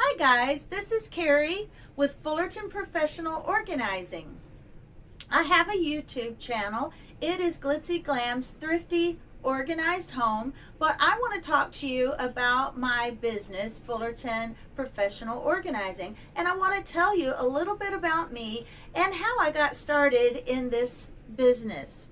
Hi guys, this is Carrie with Fullerton Professional Organizing. I have a YouTube channel. It is Glitzy Glam's Thrifty Organized Home, but I want to talk to you about my business, Fullerton Professional Organizing, and I want to tell you a little bit about me and how I got started in this business.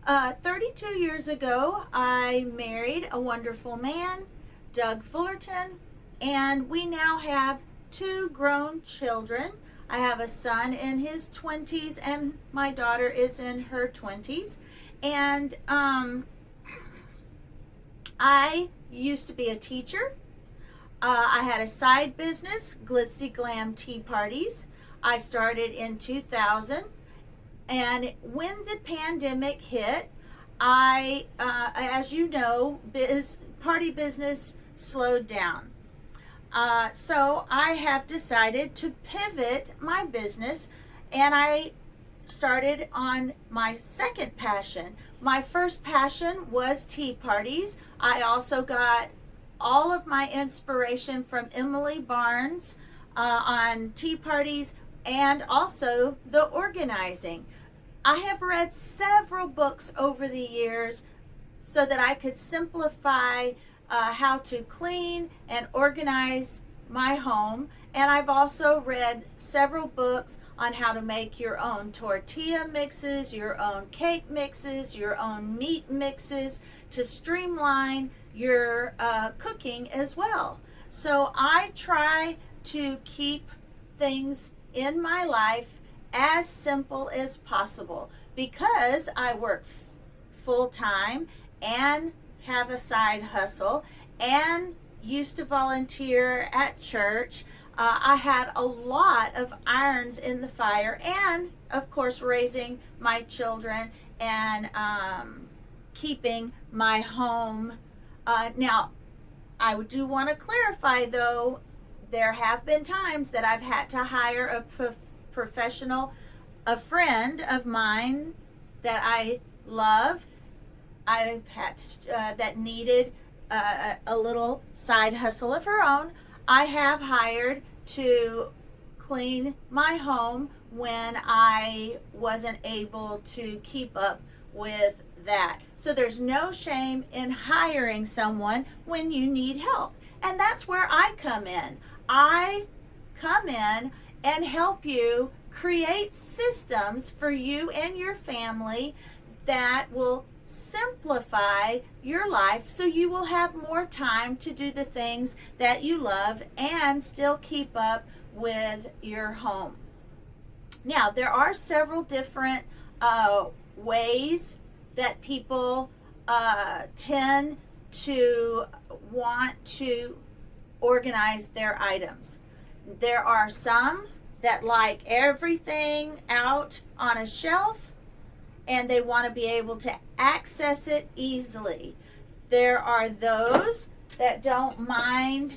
32 years ago, I married a wonderful man, Doug Fullerton, and we now have two grown children. I have a son in his 20s and my daughter is in her 20s. And I used to be a teacher. I had a side business, Glitzy Glam Tea Parties. I started in 2000. And when the pandemic hit, as you know, party business slowed down. So I have decided to pivot my business, and I started on my second passion. My first passion was tea parties. I also got all of my inspiration from Emily Barnes on tea parties and also the organizing. I have read several books over the years so that I could simplify how to clean and organize my home. And I've also read several books on how to make your own tortilla mixes, your own cake mixes, your own meat mixes to streamline your cooking as well. So I try to keep things in my life as simple as possible because I work full-time and have a side hustle and used to volunteer at church. I had a lot of irons in the fire, and of course raising my children and keeping my home. Now I do want to clarify though, there have been times that I've had to hire a professional, a friend of mine that I love. I've had that needed a little side hustle of her own. I have hired to clean my home when I wasn't able to keep up with that. So there's no shame in hiring someone when you need help. And that's where I come in. I come in and help you create systems for you and your family that will simplify your life so you will have more time to do the things that you love and still keep up with your home. Now, there are several different ways that people tend to want to organize their items. There are some that like everything out on a shelf and they want to be able to access it easily. There are those that don't mind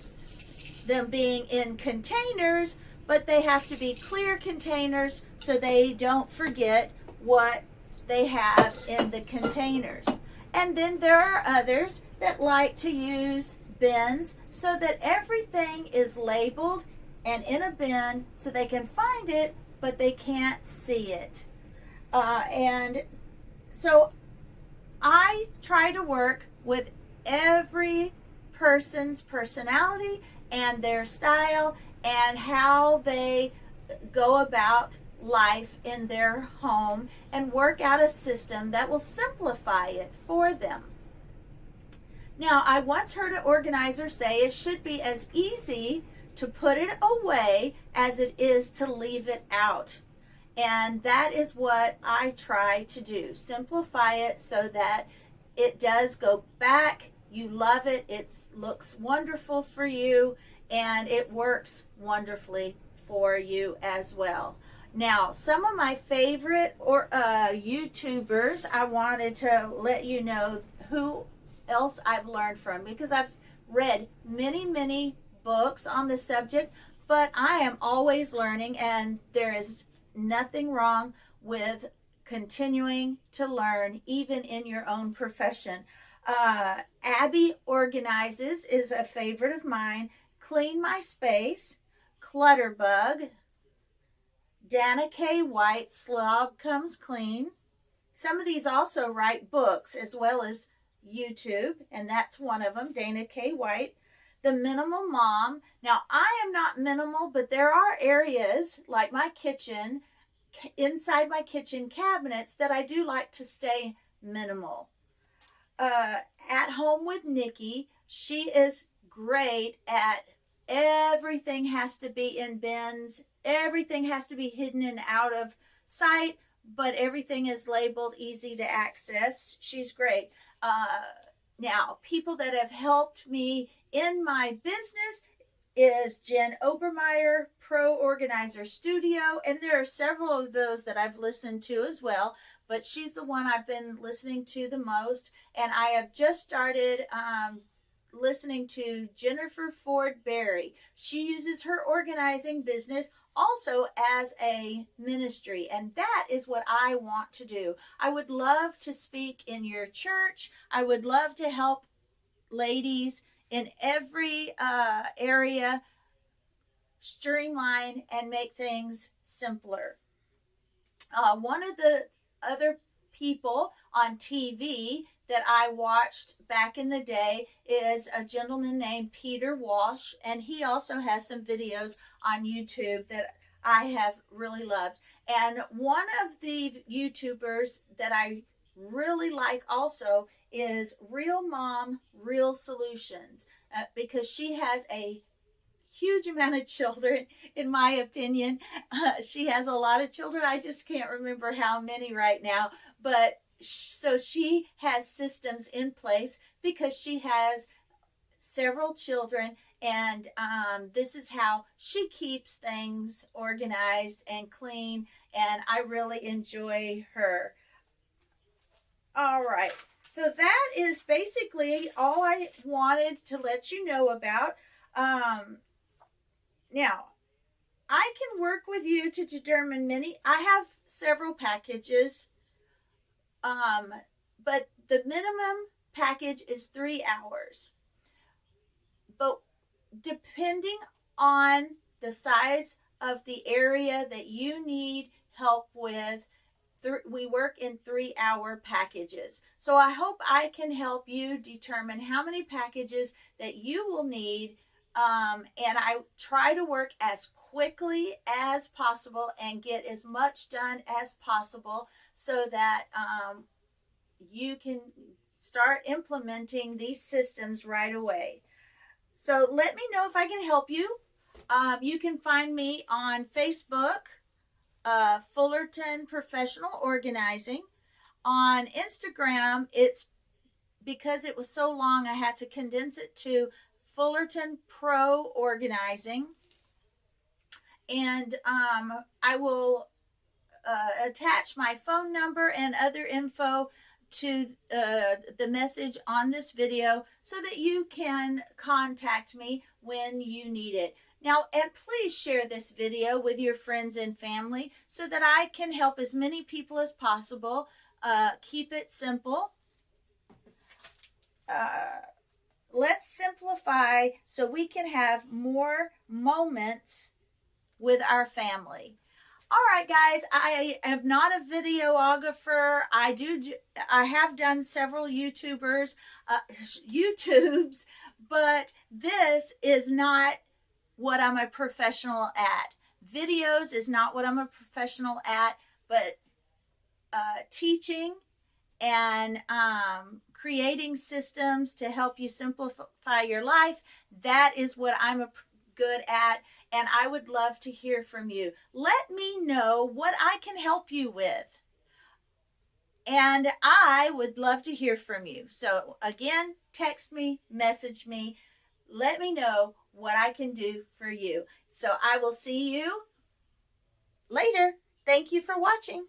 them being in containers, but they have to be clear containers so they don't forget what they have in the containers. And then there are others that like to use bins so that everything is labeled and in a bin so they can find it, but they can't see it. And so I try to work with every person's personality and their style and how they go about life in their home and work out a system that will simplify it for them. Now, I once heard an organizer say it should be as easy to put it away as it is to leave it out. And that is what I try to do. Simplify it so that it does go back. You love it. It looks wonderful for you and it works wonderfully for you as well. Now, some of my favorite YouTubers, I wanted to let you know who else I've learned from, because I've read many books on the subject, but I am always learning, and there is nothing wrong with continuing to learn even in your own profession. Abby Organizes is a favorite of mine. Clean My Space, Clutterbug, Dana K. White, Slob Comes Clean. Some of these also write books as well as YouTube, and that's one of them, Dana K. White. The Minimal Mom. Now, I am not minimal, but there are areas like my kitchen, inside my kitchen cabinets, that I do like to stay minimal. At Home with Nikki, she is great at everything has to be in bins, everything has to be hidden and out of sight, but everything is labeled easy to access. She's great. Now, people that have helped me in my business is Jen Obermeyer, Pro Organizer Studio, and there are several of those that I've listened to as well, but she's the one I've been listening to the most, and I have just started listening to Jennifer Ford Berry. She uses her organizing business also as a ministry, and that is what I want to do. I would love to speak in your church. I would love to help ladies in every area streamline and make things simpler. One of the other people on TV that I watched back in the day is a gentleman named Peter Walsh, and he also has some videos on YouTube that I have really loved. And one of the YouTubers that I really like also is Real Mom, Real Solutions, because she has a huge amount of children, in my opinion. She has a lot of children. I just can't remember how many right now. But so she has systems in place because she has several children, and this is how she keeps things organized and clean, and I really enjoy her. All right. So that is basically all I wanted to let you know about. Now, I can work with you to determine I have several packages, um, but the minimum package is 3 hours. But depending on the size of the area that you need help with, we work in 3 hour packages. So I hope I can help you determine how many packages that you will need. And I try to work as quickly as possible and get as much done as possible so that you can start implementing these systems right away. So let me know if I can help you. You can find me on Facebook, Fullerton Professional Organizing. On Instagram, it's because it was so long, I had to condense it to Fullerton Pro Organizing. And I will attach my phone number and other info to the message on this video so that you can contact me when you need it. Now, and please share this video with your friends and family so that I can help as many people as possible. Keep it simple. Let's simplify so we can have more moments with our family. All right, guys, I am not a videographer. I have done several YouTubes, but this is not what I'm a professional at. Videos is not what I'm a professional at, but teaching and creating systems to help you simplify your life, that is what I'm good at, and I would love to hear from you. Let me know what I can help you with, and I would love to hear from you. So again, text me, message me, let me know what I can do for you. So I will see you later. Thank you for watching.